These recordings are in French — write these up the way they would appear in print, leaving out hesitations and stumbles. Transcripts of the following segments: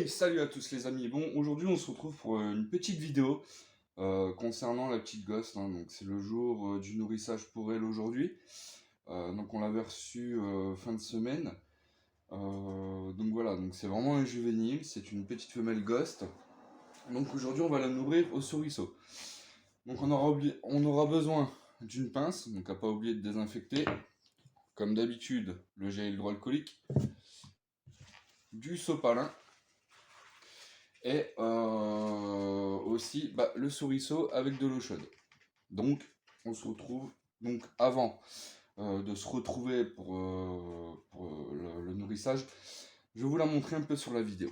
Hey, salut à tous les amis. Bon, aujourd'hui on se retrouve pour une petite vidéo concernant la petite gosse, hein. Donc c'est le jour du nourrissage pour elle aujourd'hui. Donc on l'avait reçue fin de semaine. Donc voilà, donc c'est vraiment un juvénile, c'est une petite femelle ghost. Donc aujourd'hui on va la nourrir au souriceau. Donc on aura besoin d'une pince, donc à pas oublier de désinfecter. Comme d'habitude, le gel hydroalcoolique, du sopalin. Et aussi le souriceau avec de l'eau chaude. Donc on se retrouve donc avant de se retrouver pour le nourrissage. Je vais vous la montrer un peu sur la vidéo.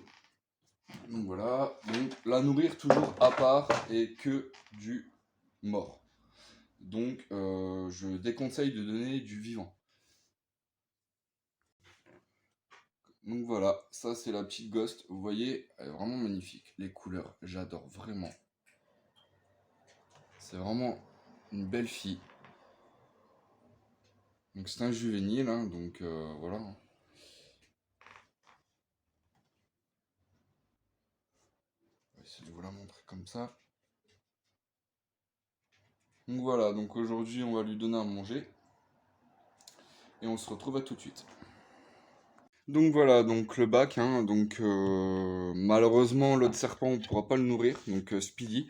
Donc voilà, donc la nourrir toujours à part et que du mort. Donc je déconseille de donner du vivant. Donc voilà, ça c'est la petite ghost, vous voyez, elle est vraiment magnifique. Les couleurs, j'adore vraiment. C'est vraiment une belle fille. Donc c'est un juvénile, hein, donc voilà. On va essayer de vous la montrer comme ça. Donc voilà, donc aujourd'hui on va lui donner à manger. Et on se retrouve à tout de suite. Donc voilà, donc le bac, hein, donc malheureusement l'autre serpent on ne pourra pas le nourrir, donc Speedy,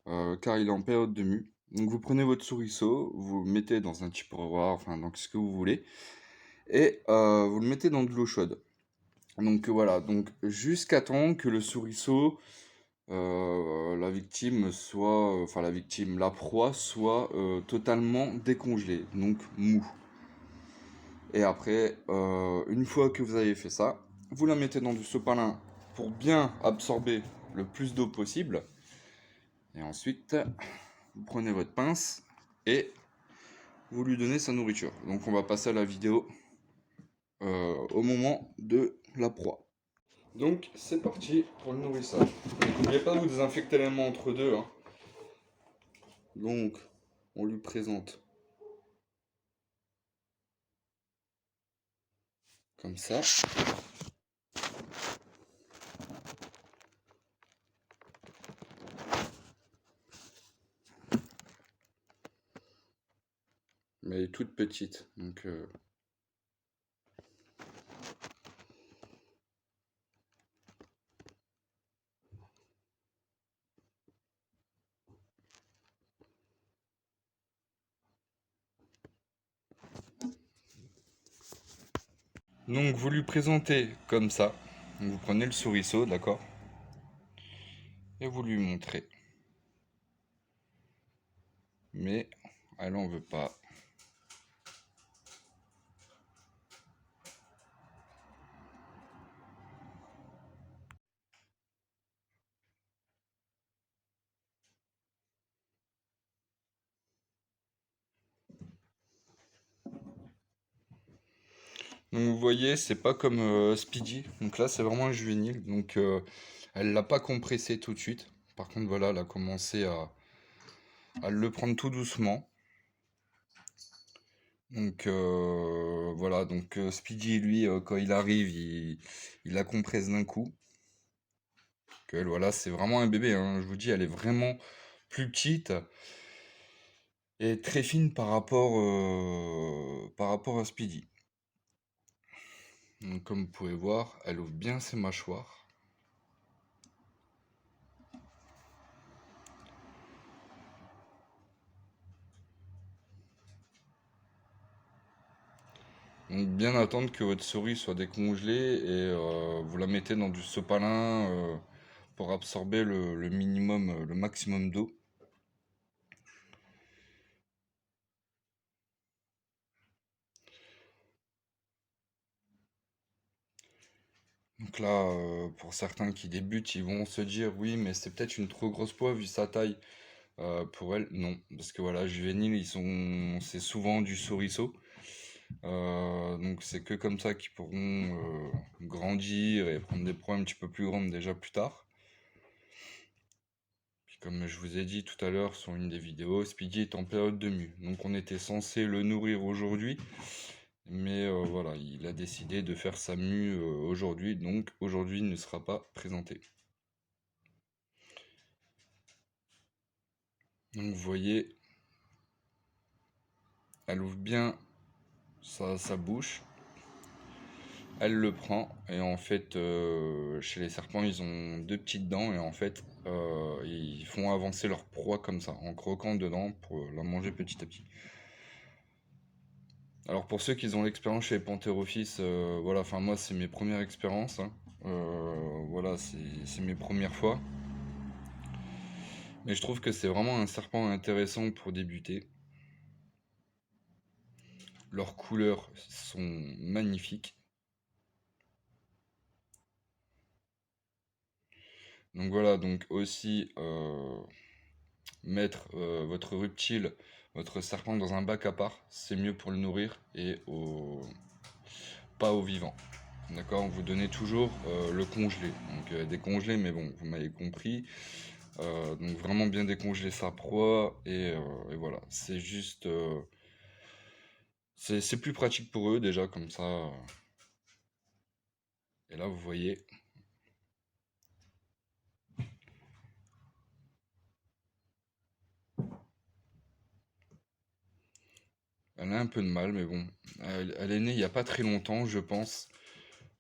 car il est en période de mue. Donc vous prenez votre souriceau, vous le mettez dans un tupperware, enfin dans ce que vous voulez, et vous le mettez dans de l'eau chaude. Donc voilà, donc jusqu'à temps que le souriceau, la victime soit, enfin la proie soit totalement décongelée, donc mou. Et après, une fois que vous avez fait ça, vous la mettez dans du sopalin pour bien absorber le plus d'eau possible. Et ensuite, vous prenez votre pince et vous lui donnez sa nourriture. Donc on va passer à la vidéo au moment de la proie. Donc c'est parti pour le nourrissage. N'oubliez pas de vous désinfecter les mains entre deux, hein. Donc on lui présente comme ça. Mais elle est toute petite, donc donc vous lui présentez comme ça. Donc, vous prenez le souriceau, d'accord? Et vous lui montrez. Mais elle en veut pas. Donc vous voyez, c'est pas comme Speedy. Donc là, c'est vraiment un juvénile. Donc elle l'a pas compressé tout de suite. Par contre, voilà, elle a commencé à le prendre tout doucement. Donc voilà, donc Speedy, lui, quand il arrive, il la compresse d'un coup. Donc, elle, voilà, c'est vraiment un bébé, hein. Je vous dis, elle est vraiment plus petite et très fine par rapport à Speedy. Donc, comme vous pouvez voir, elle ouvre bien ses mâchoires. Donc bien attendre que votre souris soit décongelée et vous la mettez dans du sopalin pour absorber le minimum, le maximum d'eau. Donc là, pour certains qui débutent, ils vont se dire oui, mais c'est peut-être une trop grosse poids vu sa taille. Pour elle, non, parce que voilà, juvéniles, c'est souvent du souriceau. Donc c'est que comme ça qu'ils pourront grandir et prendre des proies un petit peu plus grandes déjà plus tard. Puis comme je vous ai dit tout à l'heure sur une des vidéos, Speedy est en période de mue. Donc on était censé le nourrir aujourd'hui, Mais voilà, il a décidé de faire sa mue aujourd'hui, donc aujourd'hui il ne sera pas présenté. Donc vous voyez, elle ouvre bien sa bouche, elle le prend, et en fait, chez les serpents, ils ont deux petites dents, et en fait, ils font avancer leur proie comme ça, en croquant dedans pour la manger petit à petit. Alors pour ceux qui ont l'expérience chez Pantherophis, voilà, enfin moi c'est mes premières expériences, hein. Voilà, c'est mes premières fois. Mais je trouve que c'est vraiment un serpent intéressant pour débuter. Leurs couleurs sont magnifiques. Donc voilà, donc aussi mettre votre reptile, votre serpent dans un bac à part, c'est mieux pour le nourrir et pas au vivant. D'accord, vous donnez toujours le congelé, donc décongelé, mais bon, vous m'avez compris. Donc vraiment bien décongeler sa proie et voilà, c'est juste, c'est plus pratique pour eux déjà comme ça. Et là vous voyez, elle a un peu de mal, mais bon, elle est née il n'y a pas très longtemps, je pense,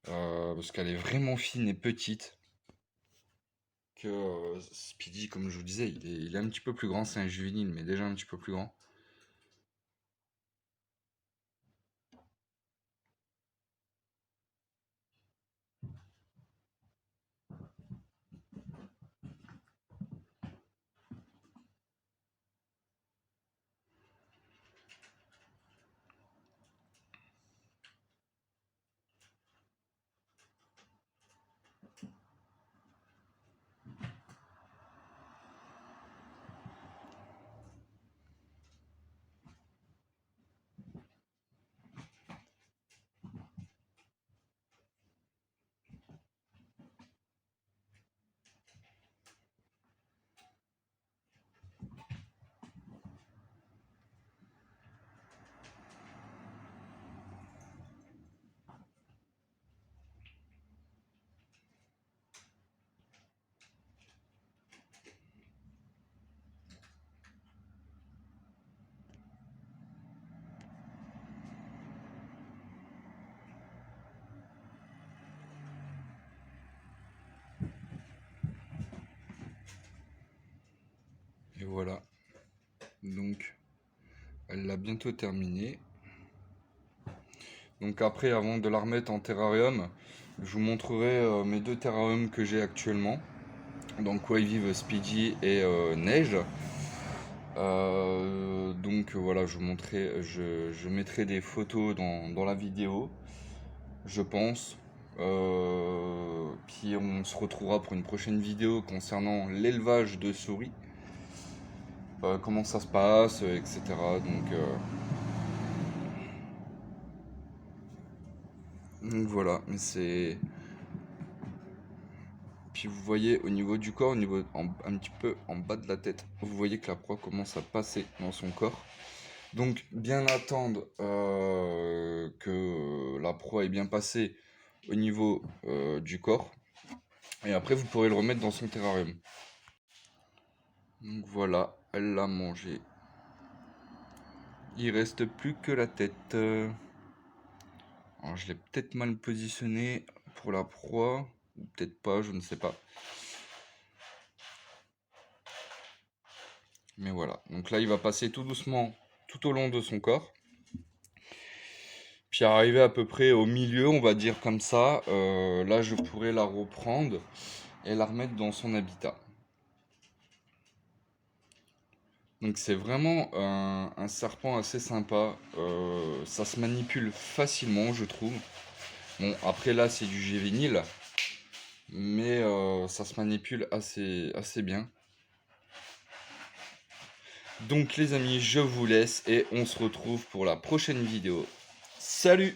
parce qu'elle est vraiment fine et petite. Que Speedy, comme je vous disais, il est un petit peu plus grand, c'est un juvénile, mais déjà un petit peu plus grand. Et voilà, donc elle l'a bientôt terminé. Donc après, avant de la remettre en terrarium, je vous montrerai mes deux terrariums que j'ai actuellement. Donc où ils vivent Speedy et Neige. Donc voilà, je mettrai des photos dans la vidéo, je pense. Puis on se retrouvera pour une prochaine vidéo concernant l'élevage de souris. Comment ça se passe, etc. Donc voilà, mais c'est. Puis vous voyez au niveau du corps, un petit peu en bas de la tête, vous voyez que la proie commence à passer dans son corps. Donc bien attendre que la proie est bien passée au niveau du corps. Et après vous pourrez le remettre dans son terrarium. Donc voilà, elle l'a mangé. Il reste plus que la tête. Alors je l'ai peut-être mal positionné pour la proie, ou peut-être pas, je ne sais pas. Mais voilà, donc là il va passer tout doucement tout au long de son corps. Puis arrivé à peu près au milieu, on va dire comme ça, là je pourrais la reprendre et la remettre dans son habitat. Donc c'est vraiment un serpent assez sympa, ça se manipule facilement je trouve. Bon après là c'est du juvénile, mais ça se manipule assez bien. Donc les amis, je vous laisse et on se retrouve pour la prochaine vidéo. Salut!